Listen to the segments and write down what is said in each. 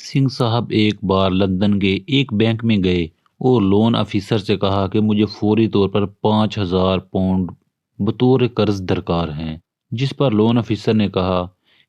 सिंह साहब एक बार लंदन के एक बैंक में गए और लोन ऑफिसर से कहा कि मुझे फौरी तौर पर 5,000 पाउंड बतौर कर्ज दरकार हैं। जिस पर लोन ऑफिसर ने कहा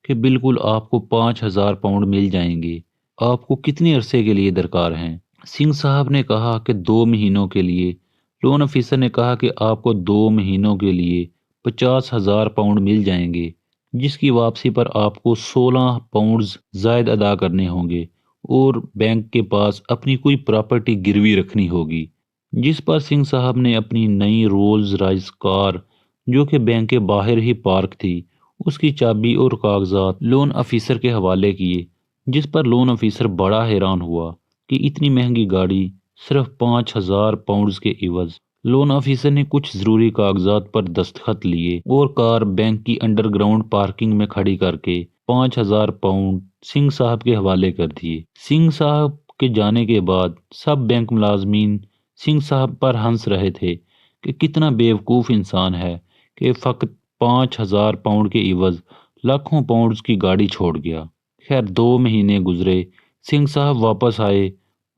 कि बिल्कुल आपको 5,000 पाउंड मिल जाएंगे। आपको कितने अरसे के लिए दरकार हैं? सिंह साहब ने कहा कि 2 महीनों के लिए। लोन ऑफिसर ने कहा कि आपको 2 महीनों के लिए 50,000 पाउंड मिल जाएंगे, जिसकी वापसी पर आपको 16 पाउंड्स जायद अदा करने होंगे और बैंक के पास अपनी कोई प्रॉपर्टी गिरवी रखनी होगी। जिस पर सिंह साहब ने अपनी नई रोल्स रॉयस कार, जो कि बैंक के बाहर ही पार्क थी, उसकी चाबी और कागजात लोन ऑफिसर के हवाले किए। जिस पर लोन ऑफिसर बड़ा हैरान हुआ कि इतनी महंगी गाड़ी सिर्फ 5,000 पाउंड्स के इवज। लोन ऑफिसर ने कुछ जरूरी कागजात पर दस्तखत लिए और कार बैंक की अंडरग्राउंड पार्किंग में खड़ी करके 5,000 पाउंड सिंह साहब के हवाले कर दिए। सिंह साहब के जाने के बाद सब बैंक मुलाजमीन सिंह साहब पर हंस रहे थे कि कितना बेवकूफ़ इंसान है कि फ़कत 5,000 पाउंड के इवज लाखों पाउंड्स की गाड़ी छोड़ गया। खैर 2 महीने गुजरे, सिंह साहब वापस आए,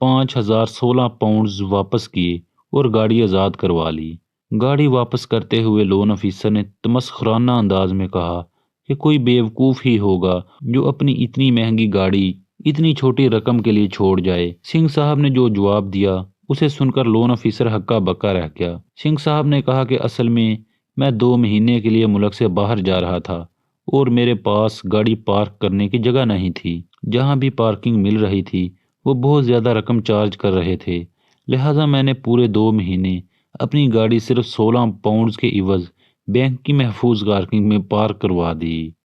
5,016 पाउंड्स वापस किए और गाड़ी आज़ाद करवा ली। गाड़ी वापस करते हुए लोन ऑफिसर ने तमस्खुराना अंदाज में कहा कि कोई बेवकूफ़ ही होगा जो अपनी इतनी महंगी गाड़ी इतनी छोटी रकम के लिए छोड़ जाए। सिंह साहब ने जो जवाब दिया उसे सुनकर लोन ऑफिसर हक्का बक्का रह गया। सिंह साहब ने कहा कि असल में मैं 2 महीने के लिए मुल्क से बाहर जा रहा था और मेरे पास गाड़ी पार्क करने की जगह नहीं थी। जहां भी पार्किंग मिल रही थी वो बहुत ज़्यादा रकम चार्ज कर रहे थे, लिहाजा मैंने पूरे 2 महीने अपनी गाड़ी सिर्फ 16 पाउंड्स के इवज बैंक की महफूज पार्किंग में पार्क करवा दी।